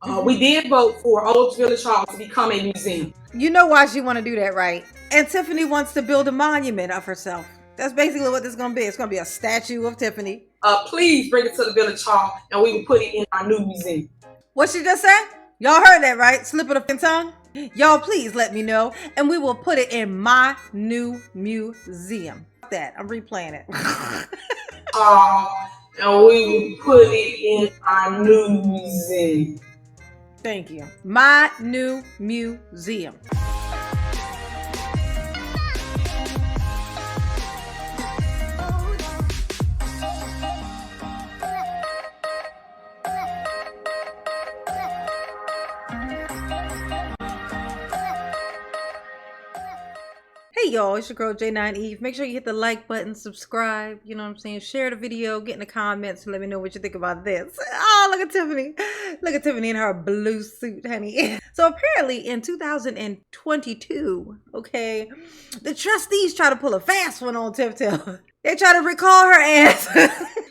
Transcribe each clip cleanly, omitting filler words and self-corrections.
We did vote for Old Village Hall to become a museum. You know why she want to do that, right? And Tiffany wants to build a monument of herself. That's basically what this is going to be. It's going to be a statue of Tiffany. Please bring it to the Village Hall and we will put it in our new museum. What she just said? Y'all heard that, right? Slip of the tongue? Y'all please let me know and we will put it in my new museum. That I'm replaying it. And we will put it in our new museum. Thank you. My new museum. Hey y'all, it's your girl J9 Eve. Make sure you hit the like button, subscribe, you know what I'm saying? Share the video, get in the comments and let me know what you think about this. Oh, look at Tiffany. Look at Tiffany in her blue suit, honey. So apparently in 2022, okay, the trustees try to pull a fast one on Tiff Tiff. They try to recall her ass.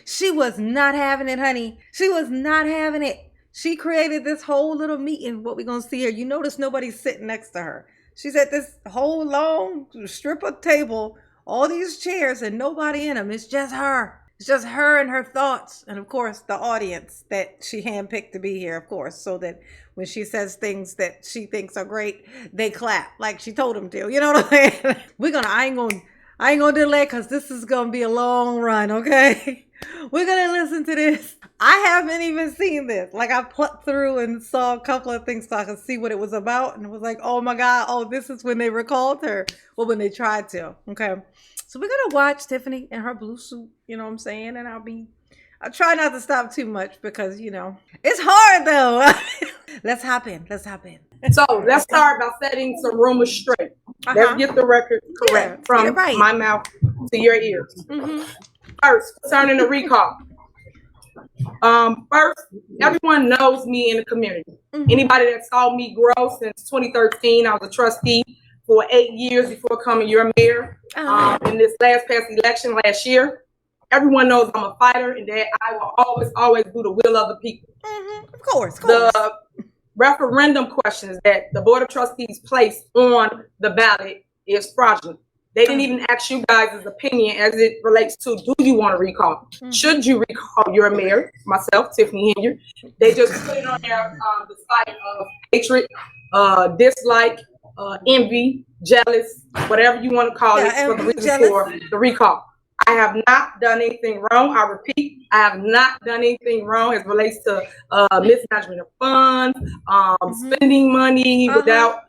She was not having it, honey. She was not having it. She created this whole little meeting, what we gonna see here. You notice nobody's sitting next to her. She's at this whole long strip of table, all these chairs and nobody in them. It's just her. It's just her and her thoughts. And of course, the audience that she handpicked to be here, of course, so that when she says things that she thinks are great, they clap like she told them to. You know what I'm saying? I ain't gonna delay because this is gonna be a long run, okay? We're gonna listen to this. I haven't even seen this. Like I plucked through and saw a couple of things so I could see what it was about. And it was like, oh my God, oh, this is when they recalled her. Well, when they tried to, okay? So we're gonna watch Tiffany in her blue suit, you know what I'm saying? And I'll try not to stop too much because, you know, it's hard though. Let's hop in. So let's start by setting some rumors straight. Let's get the record correct from my mouth to your ears. First, concerning the recall. First, everyone knows me in the community. Anybody that saw me grow since 2013, I was a trustee for 8 years before becoming your mayor. In this past election last year, everyone knows I'm a fighter and that I will always do the will of the people. Of course. The referendum questions that the Board of Trustees placed on the ballot is fraudulent. They didn't even ask you guys' opinion as it relates to, do you want to recall? Should you recall your mayor, myself, Tiffany Henyard? They just put it on there, the site of hatred, dislike, envy, jealous, whatever you want to call it, for the reason for the recall. I have not done anything wrong. I repeat, I have not done anything wrong as it relates to mismanagement of funds, spending money without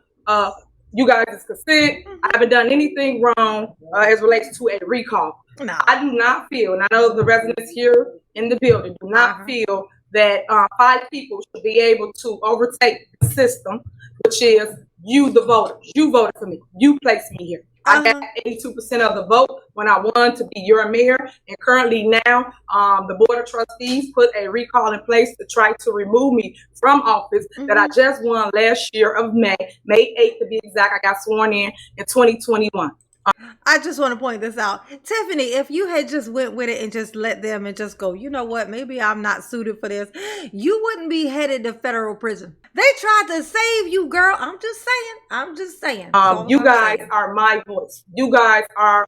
you guys' consent. I haven't done anything wrong as it relates to a recall. No. I do not feel, and I know the residents here in the building do not feel that 5 people should be able to overtake the system, which is you, the voters. You voted for me. You placed me here. I got 82% of the vote when I won to be your mayor, and currently now the Board of Trustees put a recall in place to try to remove me from office that I just won last year of May 8th to be exact. I got sworn in 2021. I just want to point this out. Tiffany, if you had just went with it and just let them and just go, you know what, maybe I'm not suited for this, you wouldn't be headed to federal prison. They tried to save you, girl. I'm just saying. You guys are my voice. You guys are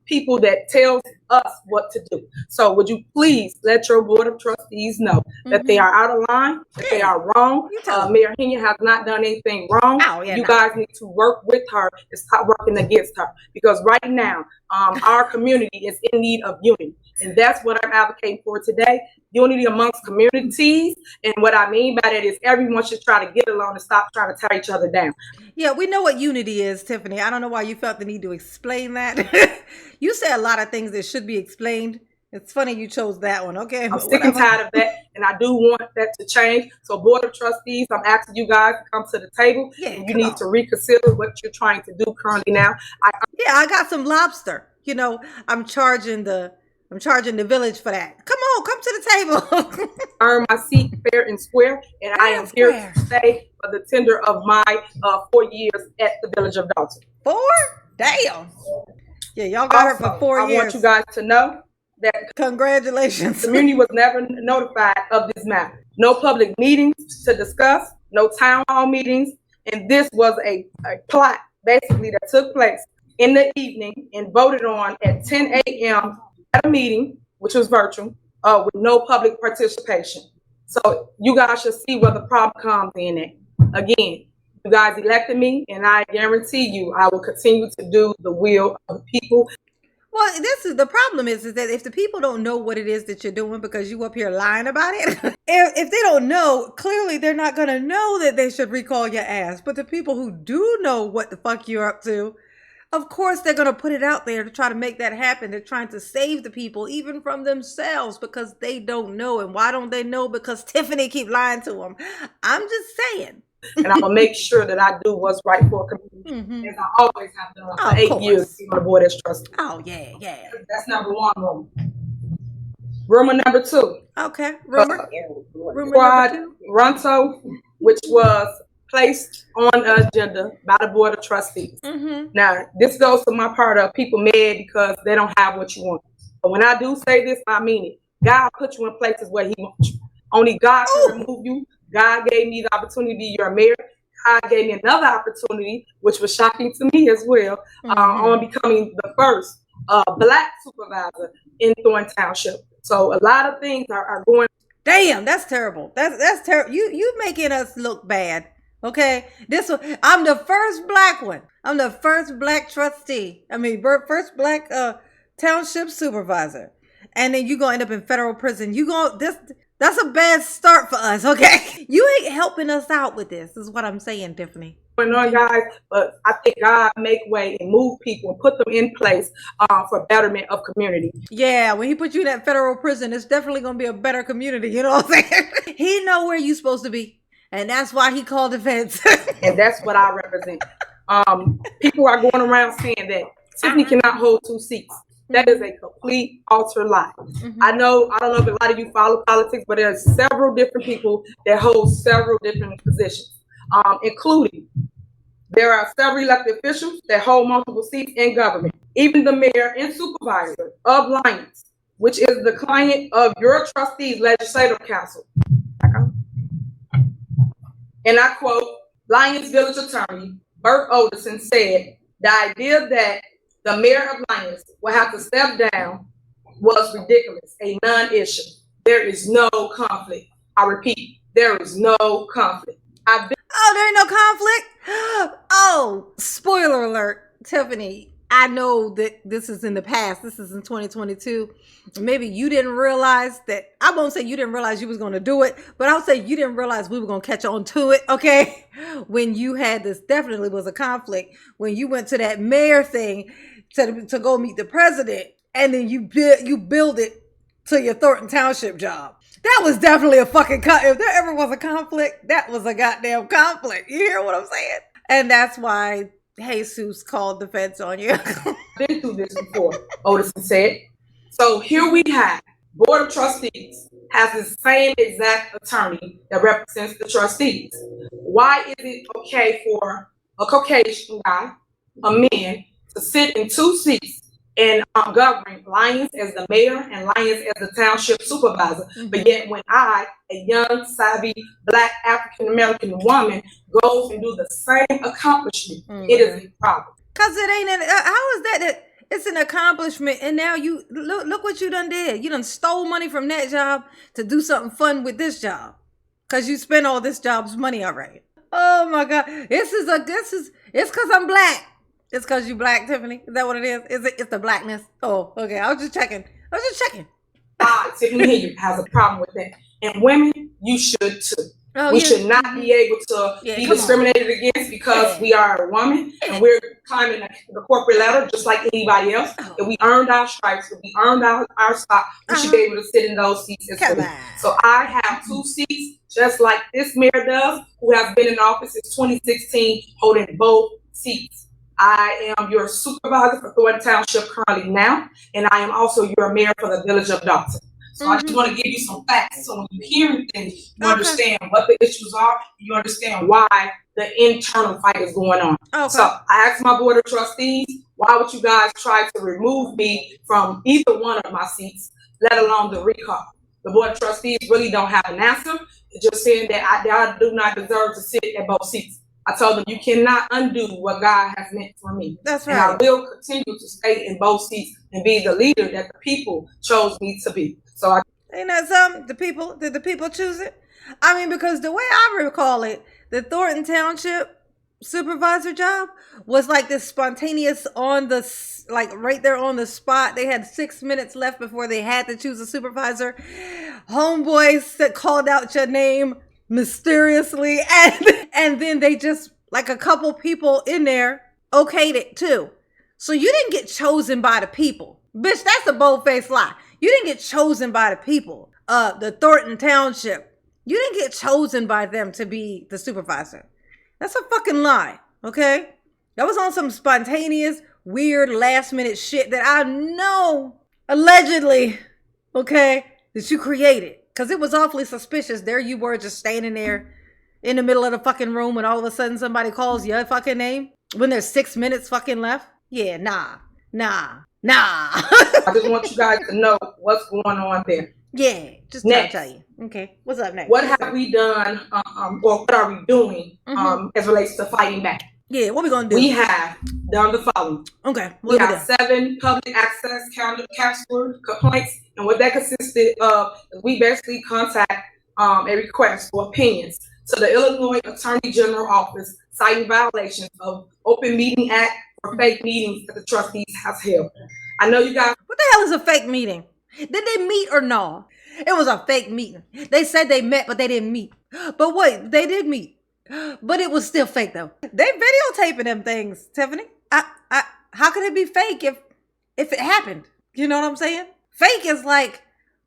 people that tells us what to do. So would you please let your Board of Trustees know that they are out of line, that they are wrong. Mayor Henyard has not done anything wrong. You guys need to work with her and stop working against her, because right now our community is in need of unity. And that's what I'm advocating for today. Unity amongst communities. And what I mean by that is everyone should try to get along and stop trying to tear each other down. Yeah, we know what unity is, Tiffany. I don't know why you felt the need to explain that. You said a lot of things that should be explained. It's funny you chose that one, okay? I'm sick and tired of that, and I do want that to change. So Board of Trustees, I'm asking you guys to come to the table. And you need to reconsider what you're trying to do currently now. I got some lobster. You know, I'm charging the village for that. Come on, come to the table. Earn my seat fair and square, and I am here to stay for the tender of my 4 years at the village of Dalton. 4? Damn. Yeah, y'all got her for 4 years. I want you guys to know that congratulations. the community was never notified of this matter. No public meetings to discuss, no town hall meetings, and this was a plot basically that took place in the evening and voted on at 10 a.m. at a meeting, which was virtual, with no public participation. So you guys should see where the problem comes in at. Again, you guys elected me, and I guarantee you I will continue to do the will of the people. Well, this is the problem is that if the people don't know what it is that you're doing because you up here lying about it, if they don't know, clearly they're not going to know that they should recall your ass. But the people who do know what the fuck you're up to, of course, they're going to put it out there to try to make that happen. They're trying to save the people, even from themselves, because they don't know. And why don't they know? Because Tiffany keep lying to them. I'm just saying. And I'm going to make sure that I do what's right for a community, as I always have done for 8 years on the board as trustee. Oh, yeah, yeah. That's number one rumor. Rumor number two. Okay, rumor Quad number two. Ronto, which was placed on the agenda by the board of trustees. Now, this goes to my part of people mad because they don't have what you want. But when I do say this, I mean it. God put you in places where he wants you. Only God can remove you. God gave me the opportunity to be your mayor. God gave me another opportunity, which was shocking to me as well, on becoming the first Black supervisor in Thorn Township. So a lot of things are going. Damn, that's terrible. That's terrible. You making us look bad. Okay, this one. I'm the first Black one. I'm the first Black trustee. I mean, first Black township supervisor, and then you gonna end up in federal prison. That's a bad start for us, okay? You ain't helping us out with this, is what I'm saying, Tiffany. Going on, guys, but I think God make way and move people and put them in place for betterment of community. Yeah, when he put you in that federal prison, it's definitely going to be a better community, you know what I'm saying? He know where you supposed to be, and that's why he called the feds. And that's what I represent. People are going around saying that Tiffany cannot hold 2 seats. That is a complete utter lie. I don't know if a lot of you follow politics, but there are several different people that hold several different positions, including there are several elected officials that hold multiple seats in government. Even the mayor and supervisor of Lyons, which is the client of your trustees' legislative council. And I quote, Lyons Village Attorney Bert Olderson said, the idea that the mayor of Lyons will have to step down was ridiculous, a non-issue. There is no conflict. I repeat, there is no conflict. There ain't no conflict? Oh, spoiler alert, Tiffany. I know that this is in the past. This is in 2022. Maybe you didn't realize that. I won't say you didn't realize you was going to do it, but I'll say you didn't realize we were going to catch on to it, okay? When you had this, definitely was a conflict. When you went to that mayor thing to go meet the president, and then you build it to your Thornton Township job. That was definitely a fucking if there ever was a conflict, that was a goddamn conflict. You hear what I'm saying? And that's why Jesus called the feds on you. Been through this before, Otis said. So here we have Board of Trustees has the same exact attorney that represents the trustees. Why is it okay for a Caucasian guy, a man, to sit in 2 seats and govern Lyons as the mayor and Lyons as the township supervisor? But yet when I, a young, savvy, Black African-American woman, goes and do the same accomplishment, it is a problem. Because it ain't, how is that? It's an accomplishment, and now you, look what you done did. You done stole money from that job to do something fun with this job. Because you spent all this job's money already. Oh my God. It's because I'm Black. It's because you Black, Tiffany? Is that what it is? It's the Blackness? Oh, okay. I was just checking. Tiffany Henyard has a problem with that. And women, you should too. We should not be able to be discriminated against because we are a woman and we're climbing the corporate ladder just like anybody else. If we earned our stripes, if we earned our spot, we should be able to sit in those seats as well. So I have 2 seats, just like this mayor does, who has been in office since 2016, holding both seats. I am your supervisor for Thornton Township currently now, and I am also your mayor for the village of Dalton. So I just want to give you some facts. So when you hear things, you understand what the issues are. You understand why the internal fight is going on. So I asked my board of trustees, why would you guys try to remove me from either one of my seats? let alone the recall. The Board of Trustees really don't have an answer. It's just saying that I do not deserve to sit at both seats. I told them you cannot undo what God has meant for me. That's right. And I will continue to stay in both seats and be the leader that the people chose me to be. So ain't that something? Did the people choose it? I mean, because the way I recall it, the Thornton Township supervisor job was like this spontaneous right there on the spot. They had 6 minutes left before they had to choose a supervisor. Homeboys that called out your name mysteriously, and then they just, like, a couple people in there okayed it too. So you didn't get chosen by the people. Bitch, that's a bold-faced lie. You didn't get chosen by the people. The Thornton Township. You didn't get chosen by them to be the supervisor. That's a fucking lie, okay? That was on some spontaneous, weird, last-minute shit that I know, allegedly, okay, that you created. Because it was awfully suspicious. There you were just standing there in the middle of the fucking room and all of a sudden somebody calls your fucking name when there's 6 minutes fucking left. Yeah, nah. I just want you guys to know what's going on there. Yeah, just to tell you. Okay, what's up next? What have we done, or what are we doing as relates to fighting back? Yeah, what we gonna do? We have done the following. Okay. We have 7 public access counselor complaints, and what that consisted of, we basically contact a request for opinions to the Illinois Attorney General Office citing violations of Open Meeting Act for fake meetings that the trustees has held. I know you guys. What the hell is a fake meeting? Did they meet or no? It was a fake meeting. They said they met, but they didn't meet. But wait, they did meet. But it was still fake though. They videotaping them things, Tiffany. How could it be fake if it happened? You know what I'm saying? Fake is like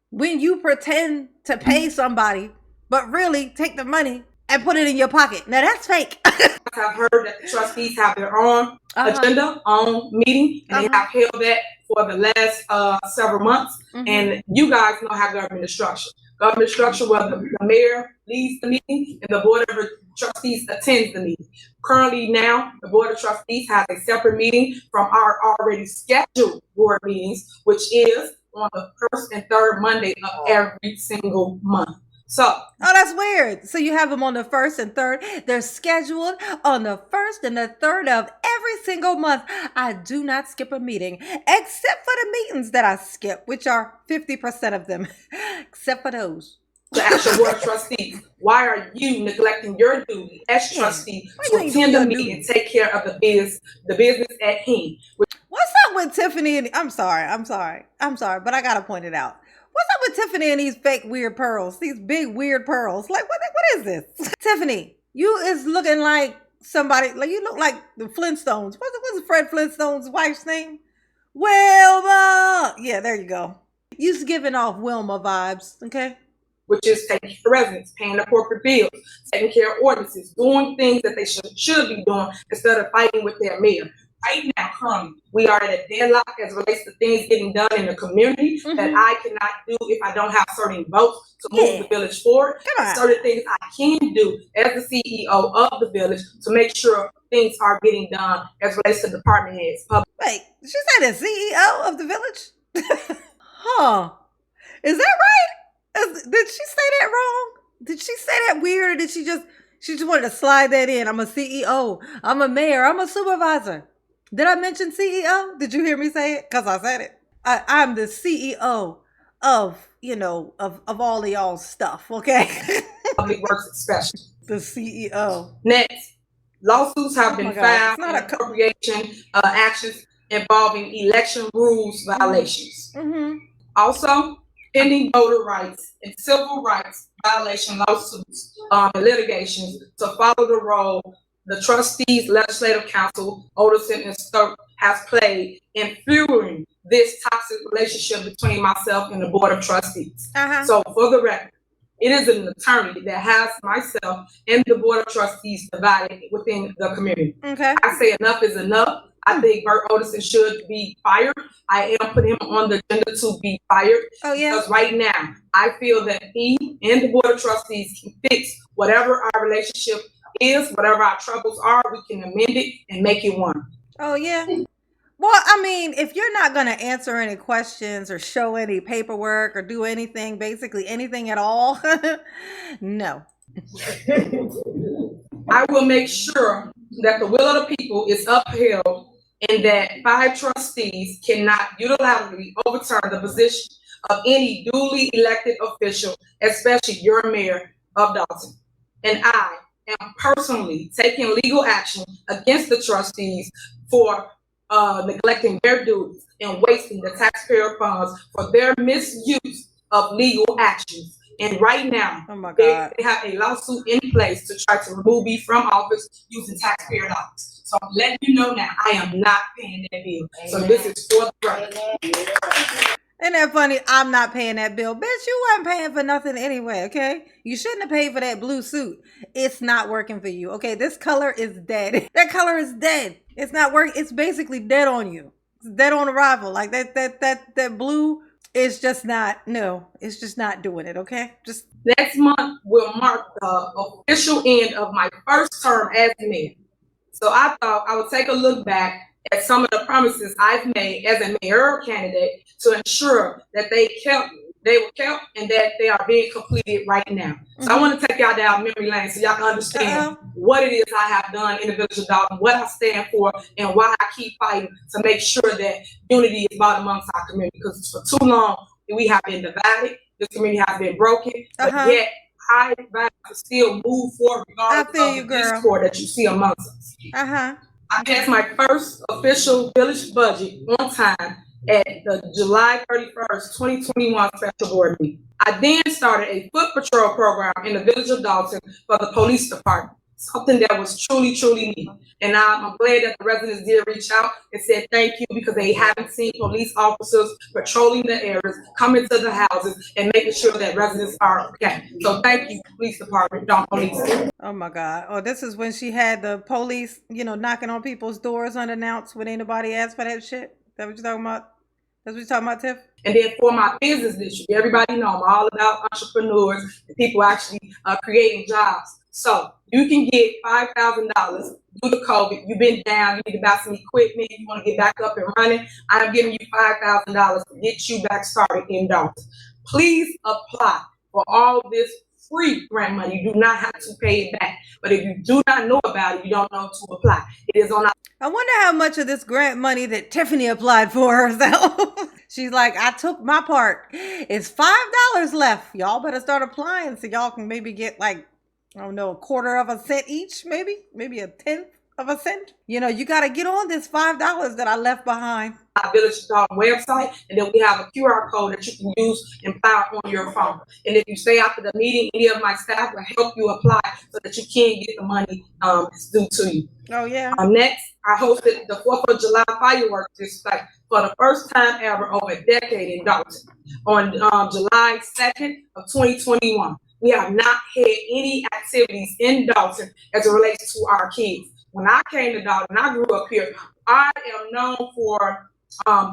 when you pretend to pay somebody, but really take the money and put it in your pocket. Now that's fake. I've heard that the trustees have their own agenda, own meeting, and they have held that for the last several months. And you guys know how government is structured. Government structure where the mayor leads the meeting and the board of trustees attends the meeting. Currently now, the board of trustees has a separate meeting from our already scheduled board meetings, which is on the first and third Monday of every single month. Oh, that's weird. So you have them on the first and third. They're scheduled on the first and the third of every single month. I do not skip a meeting, except for the meetings that I skip, which are 50% of them, except for those. To ask your board of trustees, why are you neglecting your duty as trustee to attend the meeting and take care of the business at hand? What's up with Tiffany? And I'm sorry, but I gotta point it out. What's up with Tiffany and these fake weird pearls? These big weird pearls. Like, what is this? Tiffany, you is looking like somebody, like you look like the Flintstones. What's Fred Flintstone's wife's name? Wilma. Yeah, there you go. You's giving off Wilma vibes, okay? Which is taking care of residents, paying the corporate bills, taking care of ordinances, doing things that they should be doing instead of fighting with their mayor. Right now, currently, we are at a deadlock as relates to things getting done in the community that I cannot do if I don't have certain votes to move the village forward. Certain things I can do as the CEO of the village to make sure things are getting done as relates to department heads. Wait, she said the CEO of the village? Huh. Is that right? Did she say that wrong? Did she say that weird, or did she just wanted to slide that in? I'm a CEO. I'm a mayor. I'm a supervisor. Did I mention CEO? Did you hear me say it? Because I said it. I'm the CEO of all of y'all's stuff, okay? Public Works especially. The CEO. Next, lawsuits have been filed for appropriation actions involving election rules violations. Also, pending voter rights and civil rights violation lawsuits and litigations to follow the role the trustees, legislative council, Oderson and Stoke has played in fueling this toxic relationship between myself and the board of trustees. So for the record, it is an attorney that has myself and the board of trustees divided within the community. I say enough is enough. I think Bert Oderson should be fired. I am putting him on the agenda to be fired. Because right now, I feel that he and the board of trustees can fix whatever our relationship is, whatever our troubles are, we can amend it and make it one. Oh yeah. Well, I mean, if you're not going to answer any questions or show any paperwork or do anything, basically anything at all, no. I will make sure that the will of the people is upheld and that 5 trustees cannot unilaterally overturn the position of any duly elected official, especially your mayor of Dalton. And I am personally taking legal action against the trustees for neglecting their duties and wasting the taxpayer funds for their misuse of legal actions. And right now, Oh my they God. have a lawsuit in place to try to remove me from office using taxpayer dollars. So I'm letting you know now, I am not paying that bill. So this is for the record. Isn't that funny? I'm not paying that bill. Bitch, you weren't paying for nothing anyway, okay? You shouldn't have paid for that blue suit. It's not working for you, okay? This color is dead. That color is dead. It's not working. It's basically dead on you. It's dead on arrival. Like that blue is just not, no, it's just not doing it, okay? Just next month will mark the official end of my first term as mayor. So I thought I would take a look back at some of the promises I've made as a mayoral candidate to ensure that they were kept and that they are being completed right now. So I want to take y'all down memory lane so y'all can understand what it is I have done in the village of Dalton, what I stand for, and why I keep fighting to make sure that unity is brought amongst our community. Because for too long, we have been divided. This community has been broken, but yet I advise to still move forward regardless of the discord that you see amongst us. I passed my first official village budget on time at the July 31st, 2021 special board meeting. I then started a foot patrol program in the village of Dalton for the police department, something that was truly, truly needed. And I'm glad that the residents did reach out and said thank you because they haven't seen police officers patrolling the areas, coming to the houses, and making sure that residents are okay. So thank you, police department, Dalton Police. Oh my God. Oh, this is when she had the police, knocking on people's doors unannounced when anybody asked for that shit? That what you're talking about? That's what you're talking about, Tiff? And then for my business district, everybody know I'm all about entrepreneurs and people actually creating jobs. So you can get $5,000 due to COVID. You've been down, you need to buy some equipment, you want to get back up and running. I'm giving you $5,000 to get you back started in Dalton. Please apply for all this free grant money. You do not have to pay it back. But if you do not know about it, you don't know to apply. It is on our... I wonder how much of this grant money that Tiffany applied for herself. She's like, I took my part. It's $5 left. Y'all better start applying so y'all can maybe get like, I don't know, 1/4 of a cent each, maybe 1/10 of a cent. You got to get on this $5 that I left behind. Our Village Dalton website, and then we have a QR code that you can use and file on your phone. And if you stay after the meeting, any of my staff will help you apply so that you can get the money that's due to you. Oh yeah. Next, I hosted the 4th of July fireworks display for the first time ever over a decade in Dalton on July 2nd of 2021. We have not had any activities in Dalton as it relates to our kids. When I came to Dalton, I grew up here. I am known for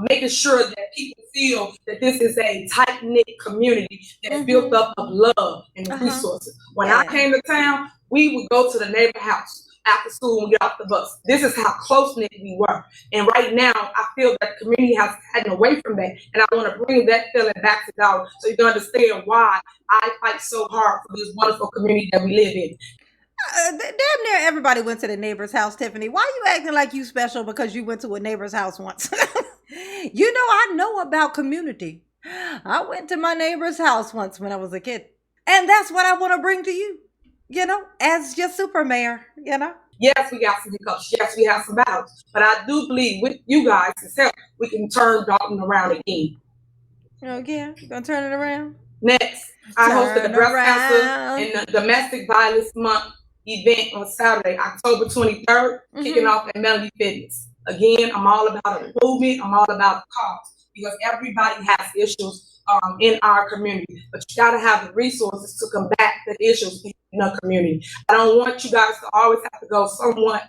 making sure that people feel that this is a tight-knit community that's built up of love and resources. When I came to town, we would go to the neighbor house after school and get off the bus. This is how close-knit we were. And right now, I feel that the community has gotten away from that. And I want to bring that feeling back to Dalton so you can understand why I fight so hard for this wonderful community that we live in. Damn near everybody went to the neighbor's house, Tiffany. Why are you acting like you special because you went to a neighbor's house once? I know about community. I went to my neighbor's house once when I was a kid. And that's what I want to bring to you, as your super mayor, Yes, we got some hiccups. Yes, we have some battles. But I do believe with you guys' help, we can turn Dalton around again. Oh, yeah? You gonna turn it around? Next, I hosted the Breast Cancer and the Domestic Violence Month event on Saturday, October 23rd, kicking off at Melody Fitness. Again, I'm all about the movement. I'm all about the cause because everybody has issues in our community, but you got to have the resources to combat the issues in the community. I don't want you guys to always have to go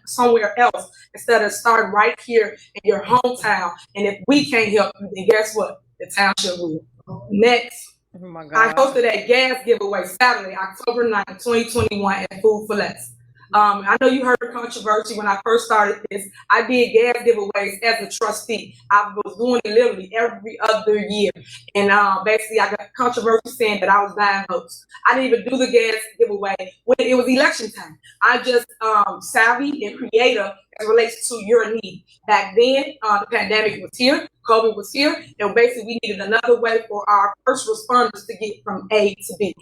somewhere else instead of starting right here in your hometown. And if we can't help you, then guess what? The township will. Next, oh my I God. hosted a gas giveaway Saturday, October 9th, 2021 at Food for Less. I know you heard the controversy when I first started this. I did gas giveaways as a trustee. I was doing it literally every other year. And basically, I got controversy saying that I was buying votes. I didn't even do the gas giveaway when it was election time. I just savvy and creative as it relates to your need. Back then, the pandemic was here, COVID was here, and basically we needed another way for our first responders to get from A to B.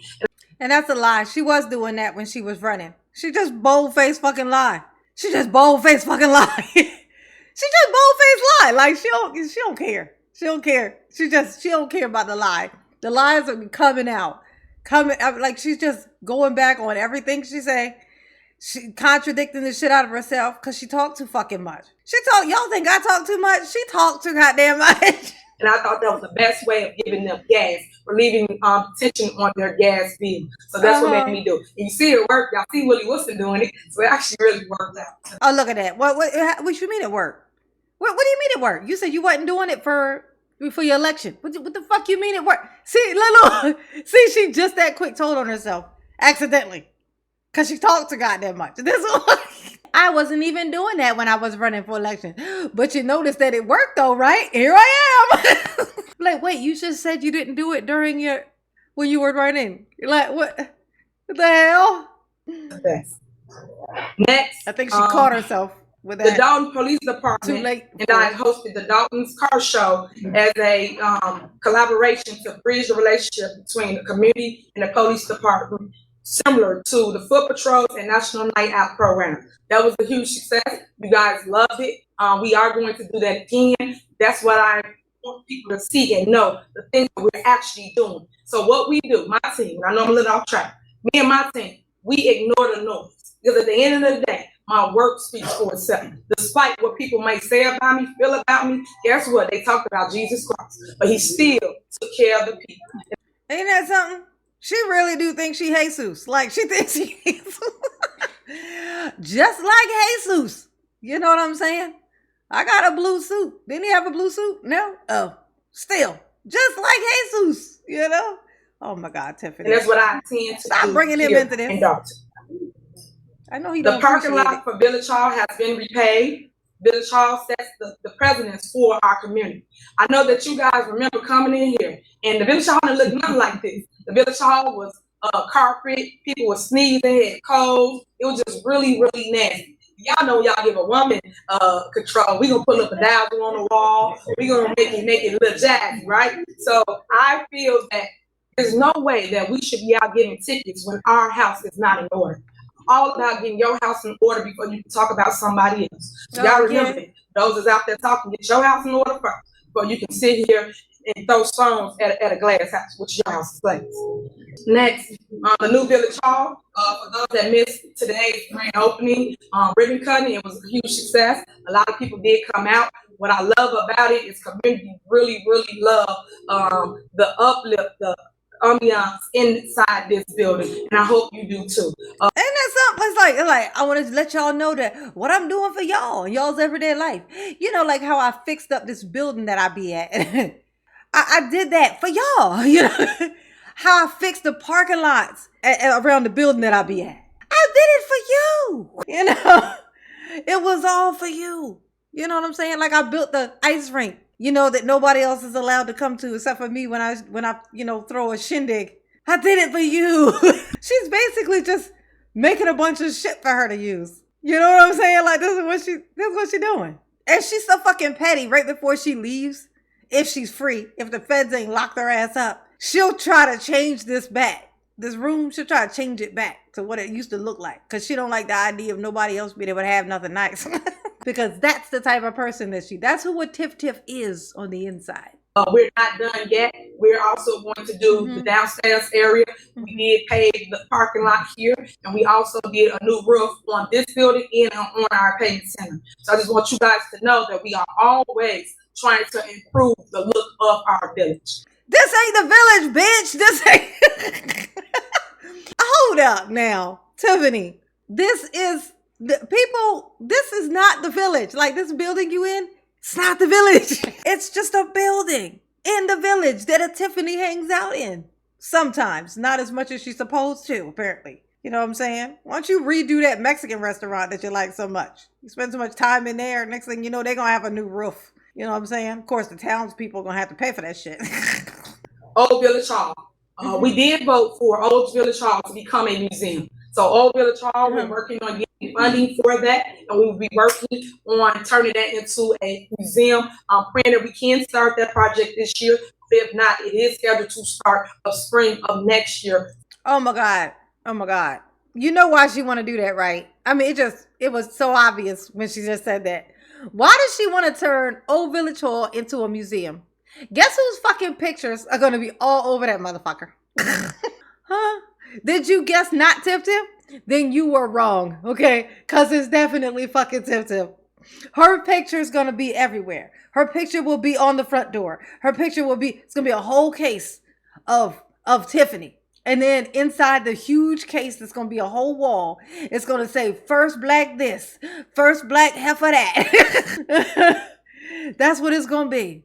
And that's a lie. She was doing that when she was running. She just bold-faced fucking lie. She just bold-faced fucking lie. She just bold-faced lie. Like she don't care. She don't care. She don't care about the lie. The lies are coming out. Like she's just going back on everything she say. She contradicting the shit out of herself because she talked too fucking much. Y'all think I talk too much? She talked too goddamn much. And I thought that was the best way of giving them gas, relieving tension on their gas bill. So that's what made me do it. And you see it work. Y'all see Willie Wilson doing it. So it actually really worked out. Oh, look at that. What you mean it worked? What do you mean it worked? You said you wasn't doing it for your election. What the fuck you mean it worked? See, look. See, she just that quick told on herself. Accidentally. Because she talked too goddamn much. I wasn't even doing that when I was running for election. But you noticed that it worked though, right? Here I am. Like, wait, you just said you didn't do it when you were running. Like, what the hell? Next. I think she caught herself with that. The Dalton Police Department. Too late. And I hosted the Dalton's Car Show as a collaboration to bridge the relationship between the community and the police department, similar to the Foot Patrols and National Night Out program. That was a huge success. You guys loved it. We are going to do that again. That's what I want people to see and know, the things that we're actually doing. So what we do, my team, I know I'm a little off track, me and my team, we ignore the noise. Because at the end of the day, my work speaks for itself. Despite what people may say about me, feel about me, guess what? They talked about Jesus Christ, but he still took care of the people. Ain't that something? She really do think she Jesus. Like, she thinks she Jesus. Just like Jesus. You know what I'm saying? I got a blue suit. Didn't he have a blue suit? No? Oh, still. Just like Jesus, you know? Oh, my God, Tiffany. And that's what I intend to Stop bringing him into this. I know he don't. The parking lot for Village Hall has been repaid. Village Hall sets the precedence for our community. I know that you guys remember coming in here, and the Village Hall didn't look nothing like this. The Village Hall was carpet. People were sneezing, had colds. It was just really, really nasty. Y'all know y'all give a woman control. We gonna put up a dazzle on the wall. We gonna make it look jazzy, right? So I feel that there's no way that we should be out getting tickets when our house is not in order. All about getting your house in order before you can talk about somebody else. So y'all remember that. Those that's out there talking, get your house in order first before you can sit here and throw stones at a glass house, which your house is glass. Next, the new Village Hall. For those that missed today's grand opening, ribbon cutting, it was a huge success. A lot of people did come out. What I love about it is community really, really love the uplift, the ambiance inside this building, and I hope you do too. And that's something. It's like I want to let y'all know that what I'm doing for y'all's everyday life. You know, like how I fixed up this building that I be at. I did that for y'all. You know, how I fixed the parking lots around the building that I be at. I did it for you. You know, it was all for you. You know what I'm saying? Like I built the ice rink, you know, that nobody else is allowed to come to except for me when I you know, throw a shindig. I did it for you. She's basically just making a bunch of shit for her to use. You know what I'm saying? Like this is what she doing. And she's so fucking petty right before she leaves. If she's free, if the feds ain't locked her ass up, she'll try to change this back. This room, she'll try to change it back to what it used to look like. Because she don't like the idea of nobody else being able to have nothing nice. Because that's the type of person that's who what Tiff is on the inside. We're not done yet. We're also going to do the downstairs area. We did pave the parking lot here, and we also did a new roof on this building and on our payment center. So I just want you guys to know that we are always trying to improve the look of our village. This ain't the village, bitch. This ain't. Hold up now, Tiffany. This is not the village. Like this building you in, it's not the village. It's just a building in the village that a Tiffany hangs out in. Sometimes, not as much as she's supposed to, apparently. You know what I'm saying? Why don't you redo that Mexican restaurant that you like so much? You spend so much time in there. Next thing you know, they're going to have a new roof. You know what I'm saying? Of course, the townspeople are going to have to pay for that shit. Old Village Hall. We did vote for Old Village Hall to become a museum. So Old Village Hall, we're working on getting funding for that, and we will be working on turning that into a museum. I'm praying that we can start that project this year. If not, it is scheduled to start of spring of next year. Oh my God. Oh my God. You know why she want to do that, right? I mean, it was so obvious when she just said that. Why does she want to turn Old Village Hall into a museum? Guess whose fucking pictures are going to be all over that motherfucker? Huh? Did you guess not Tip Tip? Then you were wrong, okay? Because it's definitely fucking Tip Tip. Her picture is going to be everywhere. Her picture will be on the front door. Her picture will be, it's going to be a whole case of Tiffany. And then inside the huge case, there's going to be a whole wall. It's going to say, first black this, first black heifer that. That's what it's going to be.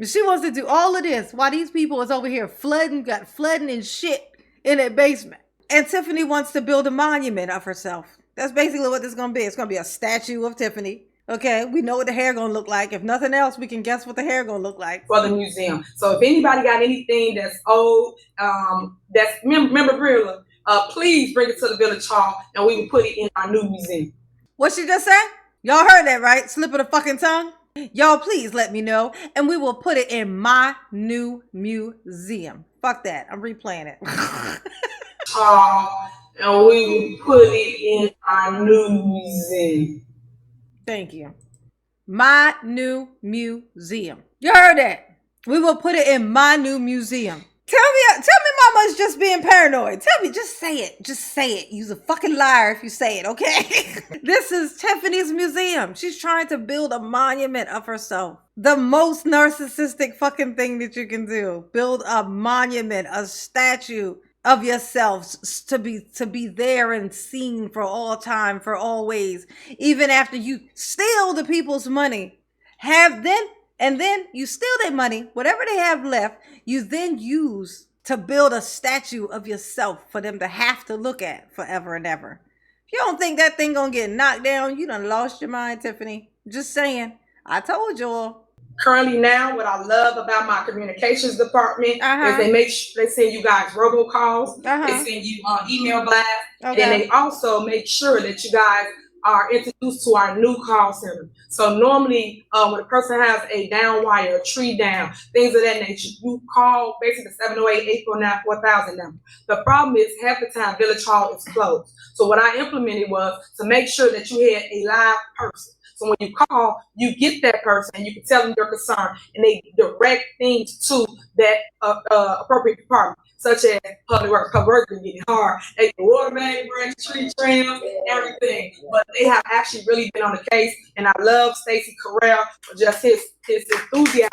She wants to do all of this while these people is over here flooding and shit in their basement. And Tiffany wants to build a monument of herself. That's basically what this is going to be. It's going to be a statue of Tiffany. Okay, we know what the hair going to look like. If nothing else, we can guess what the hair going to look like. For the museum. So if anybody got anything that's old, that's memorabilia, please bring it to the Village Hall and we will put it in our new museum. What she just said? Y'all heard that, right? Slip of the fucking tongue? Y'all please let me know and we will put it in my new museum. Fuck that. I'm replaying it. And we will put it in our new museum. Thank you. My new museum. You heard that? We will put it in my new museum. Tell me mama's just being paranoid. Tell me, just say it. Just say it. You's a fucking liar if you say it, okay? This is Tiffany's museum. She's trying to build a monument of herself. The most narcissistic fucking thing that you can do. Build a monument, a statue of yourselves to be there and seen for all time, for always. Even after you steal the people's money. And then you steal their money, whatever they have left, you then use to build a statue of yourself for them to have to look at forever and ever. If you don't think that thing gonna get knocked down, you done lost your mind, Tiffany. Just saying. I told y'all. Currently now, what I love about my communications department is they send you guys robocalls, they send you email blasts, and they also make sure that you guys are introduced to our new call center. So normally when a person has a down wire, a tree down, things of that nature, you call basically the 708-849-4000 number. The problem is half the time Village Hall is closed. So what I implemented was to make sure that you had a live person. So when you call, you get that person and you can tell them your concern and they direct things to that appropriate department, such as public works. Public works been getting hard. They do water main breaks, tree trims, everything. But they have actually really been on the case, and I love Stacey Carell for just his enthusiasm.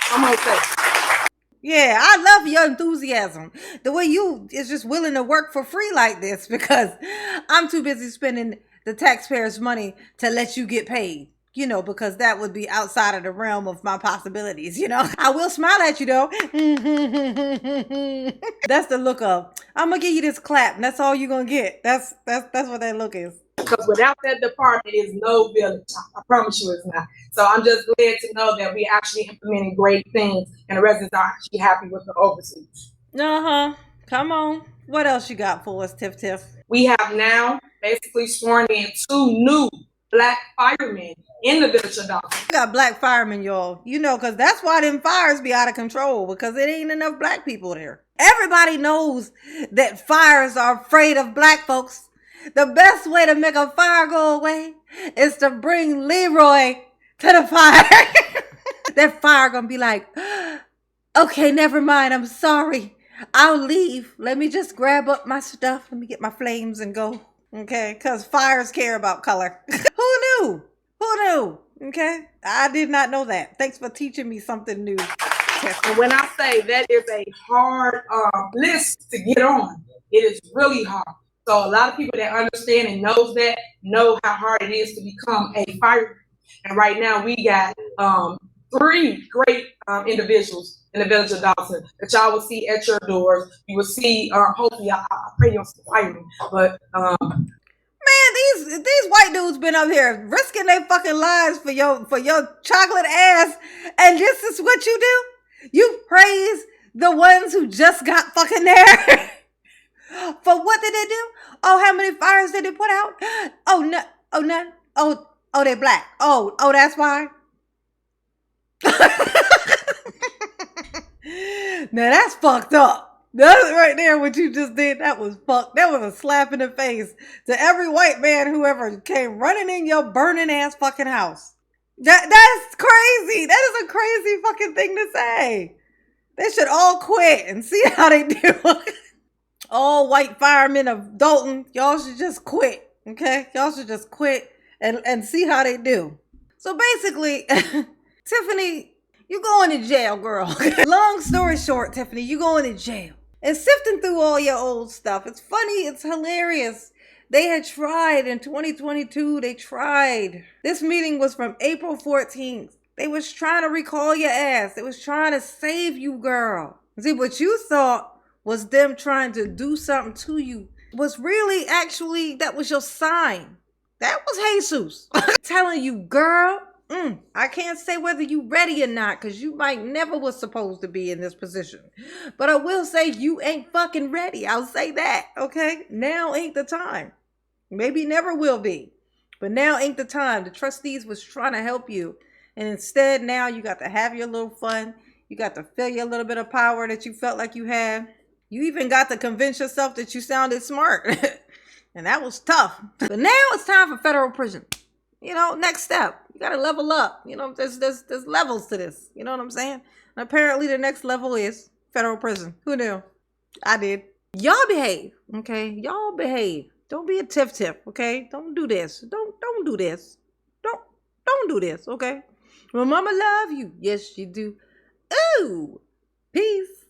I'm gonna say. Yeah, I love your enthusiasm. The way you is just willing to work for free like this, because I'm too busy spending the taxpayers' money to let you get paid, you know, because that would be outside of the realm of my possibilities, you know. I will smile at you though. That's the look of, I'm gonna give you this clap and that's all you're gonna get. That's what that look is. Because without that department is no village. I promise you it's not. So I'm just glad to know that we're actually implementing great things and the residents are actually happy with the overseas. Come on. What else you got for us, Tiff Tiff? We have now basically sworn in 2 new black firemen in the village of Dawson. We got black firemen, y'all. You know, because that's why them fires be out of control, because it ain't enough black people there. Everybody knows that fires are afraid of black folks. The best way to make a fire go away is to bring Leroy to the fire. That fire gonna be like, okay, never mind, I'm sorry. I'll leave. Let me just grab up my stuff. Let me get my flames and go. Okay, because fires care about color. Who knew? Who knew? Okay, I did not know that. Thanks for teaching me something new. And when I say that is a hard list to get on, it is really hard. So a lot of people that understand and knows that know how hard it is to become a fireman. And right now we got three great individuals in the village of Dawson that y'all will see at your doors. You will see, hopefully, I pray you don't supply me, but man, these white dudes been up here risking their fucking lives for your chocolate ass, and this is what you do? You praise the ones who just got fucking there. For what did they do? Oh, how many fires did they put out? Oh, no. Oh, none. Oh, they black. Oh, that's why. Now that's fucked up. That's right there what you just did. That was fucked. That was a slap in the face to every white man who ever came running in your burning ass fucking house. That's crazy. That is a crazy fucking thing to say. They should all quit and see how they do. All white firemen of Dalton, y'all should just quit. Okay? Y'all should just quit and see how they do. So basically, Tiffany, you going to jail, girl. Long story short, Tiffany, you going to jail. And sifting through all your old stuff, it's funny, it's hilarious. They had tried in 2022, they tried. This meeting was from April 14th. They was trying to recall your ass. They was trying to save you, girl. See, what you thought was them trying to do something to you was really, actually, that was your sign. That was Jesus telling you, girl, I can't say whether you ready or not, because you might never was supposed to be in this position. But I will say you ain't fucking ready. I'll say that, okay? Now ain't the time. Maybe never will be. But now ain't the time. The trustees was trying to help you. And instead, now you got to have your little fun. You got to feel your little bit of power that you felt like you had. You even got to convince yourself that you sounded smart. And that was tough. But now it's time for federal prison. You know, next step. You got to level up. You know, there's levels to this. You know what I'm saying? And apparently the next level is federal prison. Who knew? I did. Y'all behave. Okay? Y'all behave. Don't be a tiff, okay? Don't do this. Don't do this. Don't do this, okay? Well, mama love you. Yes, she do. Ooh. Peace.